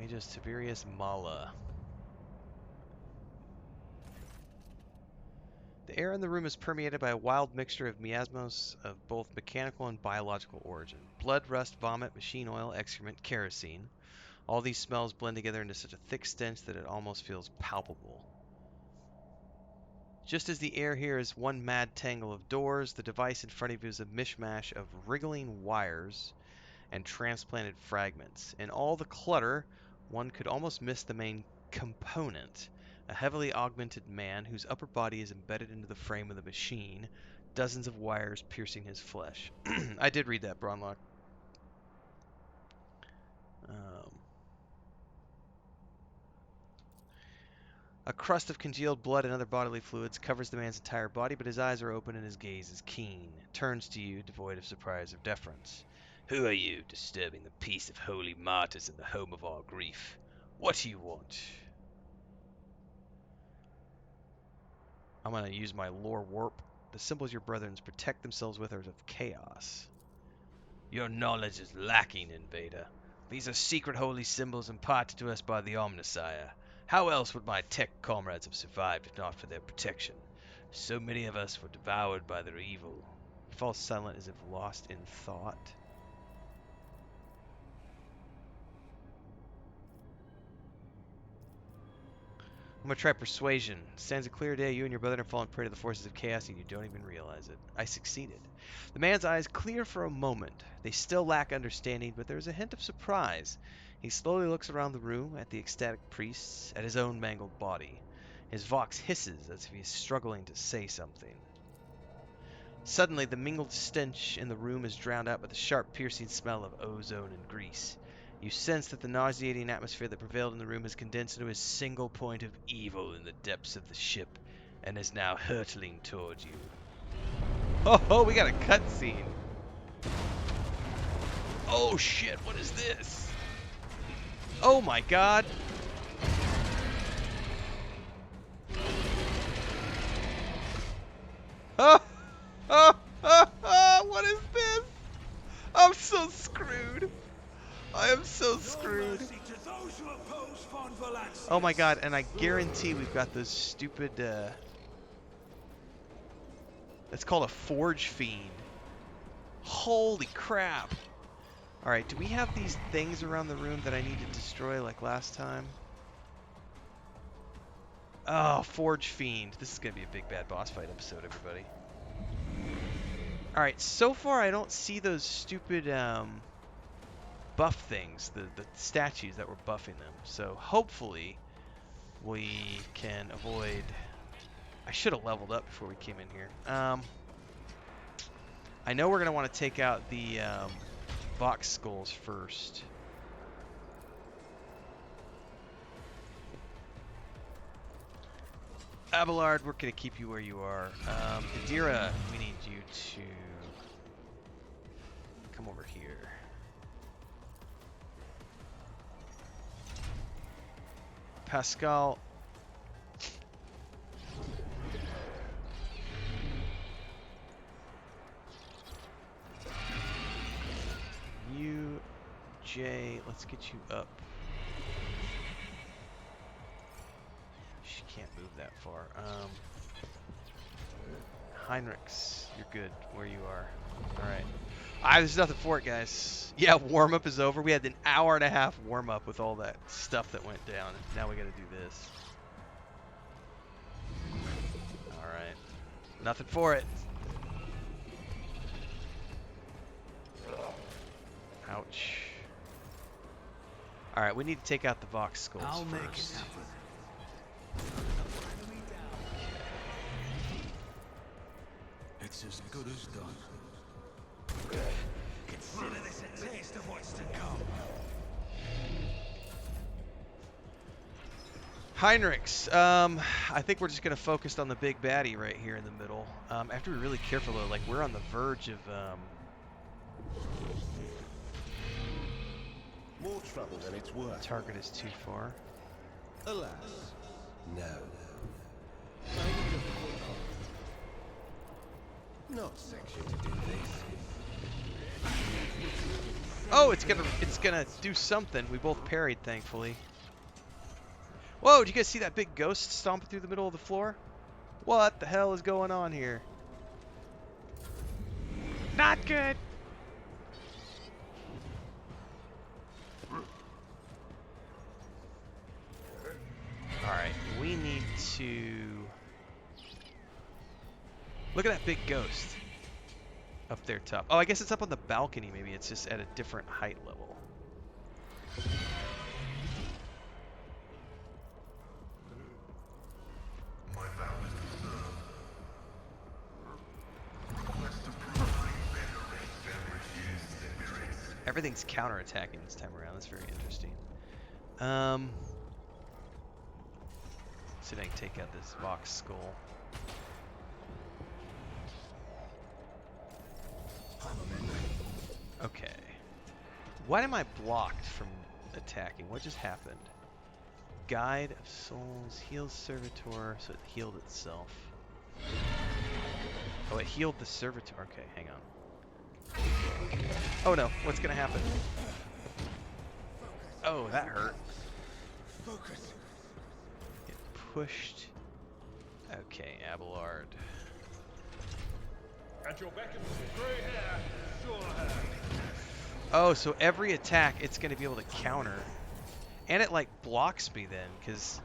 Magus Tiberius Mala. The air in the room is permeated by a wild mixture of miasmos of both mechanical and biological origin. Blood, rust, vomit, machine oil, excrement, kerosene. All these smells blend together into such a thick stench that it almost feels palpable. Just as the air here is one mad tangle of doors, the device in front of you is a mishmash of wriggling wires and transplanted fragments. In all the clutter, one could almost miss the main component. A heavily augmented man whose upper body is embedded into the frame of the machine, dozens of wires piercing his flesh. I did read that, Bronlock. A crust of congealed blood and other bodily fluids covers the man's entire body, but his eyes are open and his gaze is keen. Turns to you, devoid of surprise or deference. Who are you, disturbing the peace of holy martyrs in the home of our grief? What do you want? I'm going to use my lore warp. The symbols your brethren protect themselves with are of chaos. Your knowledge is lacking, Invader. These are secret holy symbols imparted to us by the Omnissiah. How else would my tech comrades have survived if not for their protection? So many of us were devoured by their evil. He falls silent as if lost in thought. I'm going to try persuasion. Stands a clear day, you and your brother have fallen prey to the forces of chaos and you don't even realize it. I succeeded. The man's eyes clear for a moment. They still lack understanding, but there is a hint of surprise. He slowly looks around the room, at the ecstatic priests, at his own mangled body. His vox hisses as if he is struggling to say something. Suddenly, the mingled stench in the room is drowned out by the sharp, piercing smell of ozone and grease. You sense that the nauseating atmosphere that prevailed in the room has condensed into a single point of evil in the depths of the ship, and is now hurtling towards you. Oh, we got a cutscene. Oh shit, what is this? Oh my god. What is this? I'm so screwed. I am so screwed. Oh my god, and I guarantee we've got those stupid, it's called a Forgefiend. Holy crap. Alright, do we have these things around the room that I need to destroy like last time? Oh, Forgefiend. This is going to be a big bad boss fight episode, everybody. Alright, so far I don't see those stupid, buff things, the statues that were buffing them. So hopefully we can avoid... I should have leveled up before we came in here. I know we're going to want to take out the Vox skulls first. Abelard, we're going to keep you where you are. Adira, we need you to come over here. Pascal. You, Jay, let's get you up. She can't move that far. Heinrichs, you're good where you are. Alright. There's nothing for it, guys. Yeah, warm-up is over. We had an hour and a half warm-up with all that stuff that went down. Now we gotta do this. Alright. Nothing for it. Ouch. Alright, we need to take out the Vox skulls first. Make it happen. It's as good as done. Consider this a taste of what's to come. Heinrichs, I think we're just going to focus on the big baddie right here in the middle. I have to be really careful though, like we're on the verge of... More trouble than it's worth. Target is too far. Alas, no. Not section to do this. Oh, it's gonna do something. We both parried, thankfully. Whoa, did you guys see that big ghost stomping through the middle of the floor? What the hell is going on here? Not good. Alright, we need to... Look at that big ghost. Up there top. Oh, I guess it's up on the balcony. Maybe it's just at a different height level. Everything's counterattacking this time around. That's very interesting. See if I can take out this Vox skull. Okay. Why am I blocked from attacking? What just happened? Guide of Souls heals Servitor, so it healed itself. Oh, it healed the Servitor. Okay, hang on. Oh no, what's gonna happen? Oh, that hurt. Focus. Get pushed. Okay, Abelard. At your beck and gray hair, sure hair. Oh, so every attack it's gonna be able to counter. And it like blocks me then, because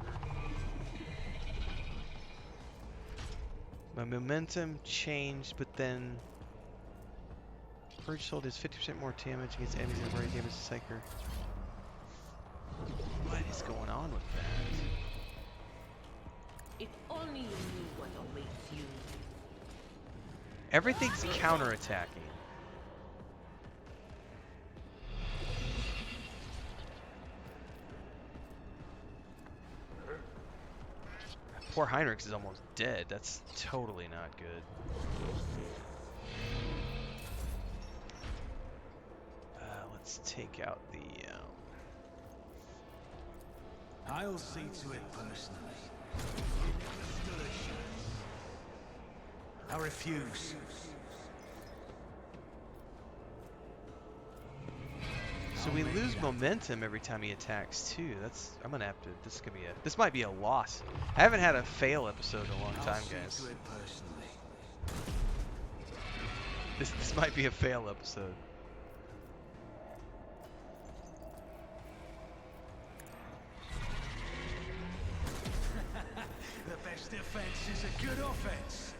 my momentum changed, but then Purge Soul does 50% more damage against enemies that have already damaged the Psyker. What is going on with that? If only you knew what awaits you. Everything's counterattacking. Poor Heinrichs is almost dead. That's totally not good. Let's take out the... I'll see to it personally. I refuse. So we lose momentum every time he attacks too. That's I'm gonna have to. This might be a loss. I haven't had a fail episode in a long time, guys. This might be a fail episode. The best defense is a good offense.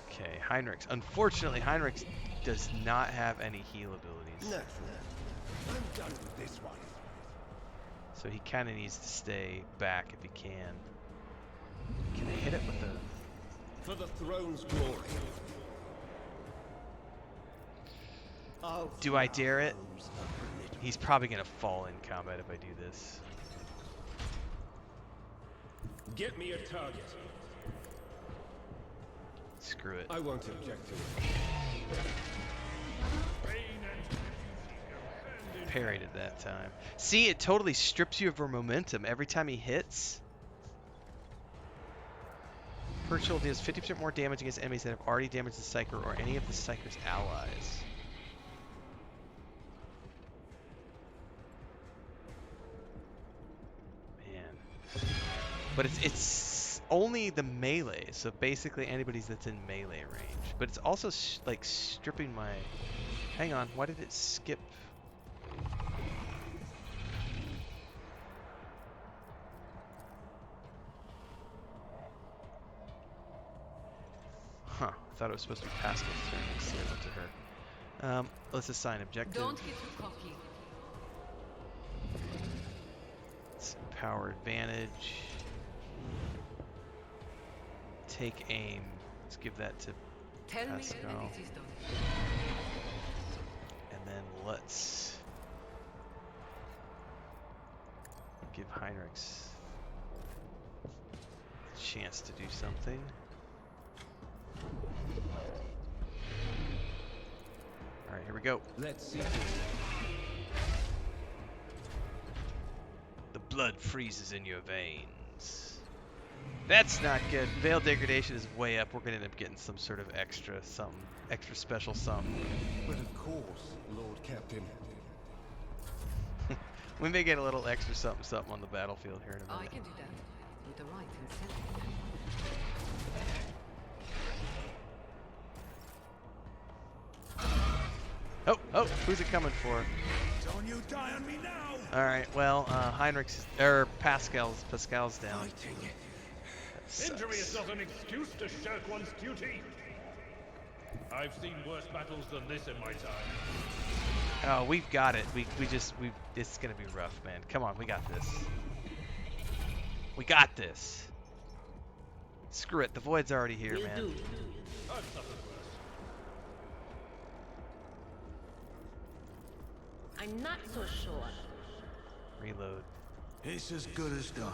Okay, Heinrichs. Unfortunately, Heinrichs does not have any heal abilities. Naturally. I'm done with this one. So he kind of needs to stay back if he can. Can I hit it with a... For the throne's glory. Do I dare it? He's probably going to fall in combat if I do this. Get me a target. Screw it. I won't object to it. Parried at that time. See, it totally strips you of your momentum every time he hits. Purge Soul deals 50% more damage against enemies that have already damaged the Psyker or any of the Psyker's allies. Man. But it's only the melee, so basically anybody's that's in melee range. But it's also like stripping my... Hang on, why did it skip? Huh, I thought it was supposed to be Pascal's turn instead of to her. Let's assign objective. Don't get too cocky. It's power advantage. Take aim. Let's give that to Tell me Pascal. when it is done. And then let's give Heinrichs a chance to do something. Alright, here we go. Let's see. The blood freezes in your veins. That's not good. Veil degradation is way up. We're gonna end up getting some sort of extra something. Extra special something. But of course, Lord Captain. We may get a little extra something on the battlefield here in a I minute. can do that. With the right incentive. Oh, who's it coming for? Don't you die on me now! All right, well, Heinrich's Pascal's down. That Injury is sucks. not an excuse to shirk one's duty. I've seen worse battles than this in my time. Oh, we've got it. It's gonna be rough, man. Come on, we got this. We got this. Screw it, the void's already here, Will man. do. I've suffered worse. I'm not so sure. Reload. It's as good as done.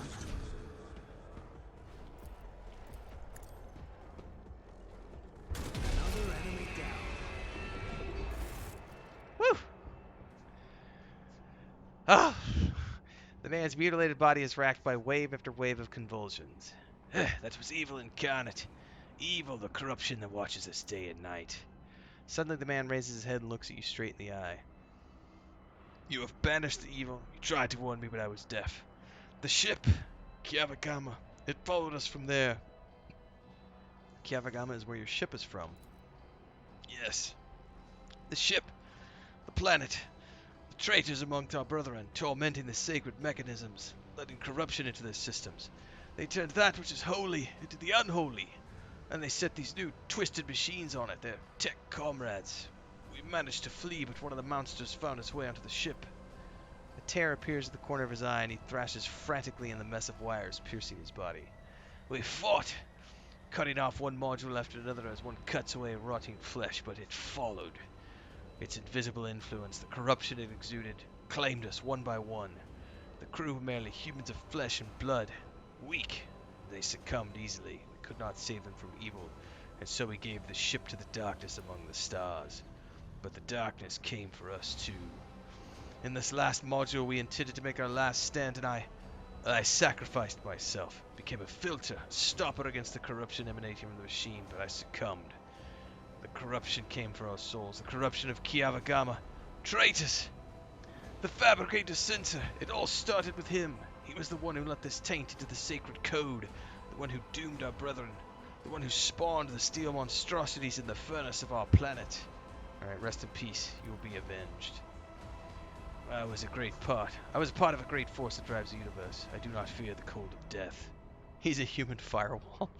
Another enemy down. Woo! Ah! The man's mutilated body is racked by wave after wave of convulsions. That was evil incarnate. Evil, the corruption that watches us day and night. Suddenly the man raises his head and looks at you straight in the eye. You have banished the evil. You tried to warn me, but I was deaf. The ship, Kiavagama, it followed us from there. Kiavagama is where your ship is from. Yes. The ship, the planet, the traitors amongst our brethren, tormenting the sacred mechanisms, letting corruption into their systems. They turned that which is holy into the unholy, and they set these new twisted machines on it, their tech comrades. We managed to flee, but one of the monsters found its way onto the ship. A tear appears at the corner of his eye, and he thrashes frantically in the mess of wires piercing his body. We fought, cutting off one module after another as one cuts away rotting flesh, but it followed. Its invisible influence, the corruption it exuded, claimed us one by one. The crew were merely humans of flesh and blood. Weak, they succumbed easily. We could not save them from evil, and so we gave the ship to the darkness among the stars. But the darkness came for us too. In this last module we intended to make our last stand, and I sacrificed myself, became a filter, a stopper against the corruption emanating from the machine, but I succumbed. The corruption came for our souls, the corruption of Kiavagama. Traitors! The fabricator censor, it all started with him. He was the one who let this taint into the sacred code, the one who doomed our brethren, the one who spawned the steel monstrosities in the furnace of our planet. Alright, rest in peace, you will be avenged. I was a part of a great force that drives the universe. I do not fear the cold of death. He's a human firewall.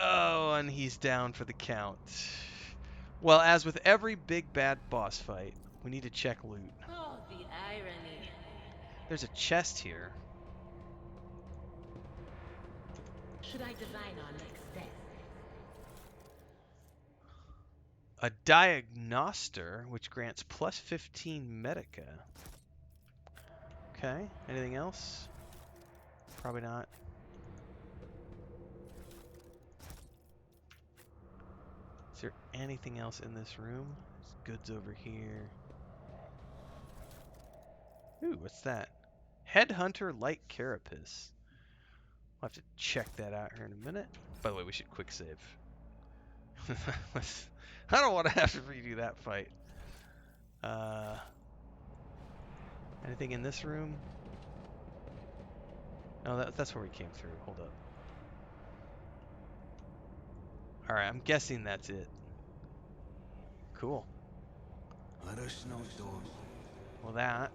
Oh, and he's down for the count. Well, as with every big bad boss fight, we need to check loot. Oh, the irony. There's a chest here. Should I divine our next step? A diagnoster, which grants plus 15 medica. Okay, anything else? Probably not. Is there anything else in this room? There's goods over here. Ooh, what's that? Headhunter Light Carapace. We'll have to check that out here in a minute. By the way, we should quick save. I don't want to have to redo that fight. Anything in this room? No, that's where we came through. Hold up. Alright, I'm guessing that's it. Cool. Let us know, Dawn. Well, that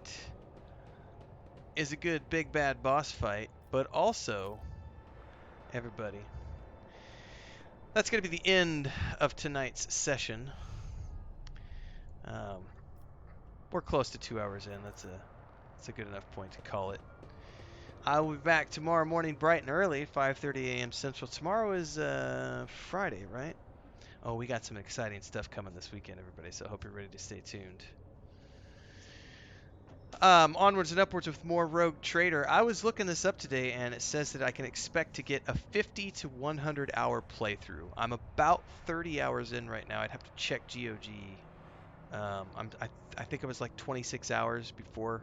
is a good big bad boss fight, but also, everybody, that's going to be the end of tonight's session. We're close to 2 hours in. That's a good enough point to call it. I will be back tomorrow morning bright and early, 5:30 a.m. Central. Tomorrow is Friday, right? Oh, we got some exciting stuff coming this weekend, everybody, so I hope you're ready to stay tuned. Onwards and upwards with more Rogue Trader. I was looking this up today, and it says that I can expect to get a 50 to 100 hour playthrough. I'm about 30 hours in right now. I'd have to check GOG. I think it was like 26 hours before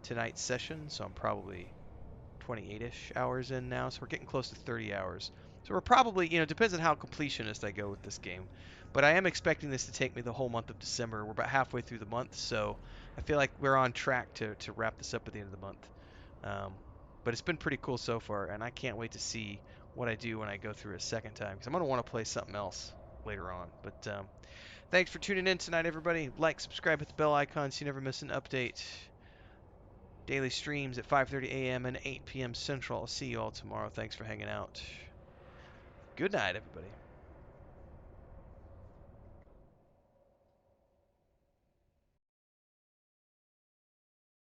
tonight's session, so I'm probably 28-ish hours in now. So we're getting close to 30 hours. So we're probably, you know, it depends on how completionist I go with this game. But I am expecting this to take me the whole month of December. We're about halfway through the month, so I feel like we're on track to wrap this up at the end of the month. But it's been pretty cool so far, and I can't wait to see what I do when I go through it a second time, because I'm going to want to play something else later on. But thanks for tuning in tonight, everybody. Like, subscribe, hit the bell icon so you never miss an update. Daily streams at 5:30 a.m. and 8 p.m. Central. I'll see you all tomorrow. Thanks for hanging out. Good night, everybody.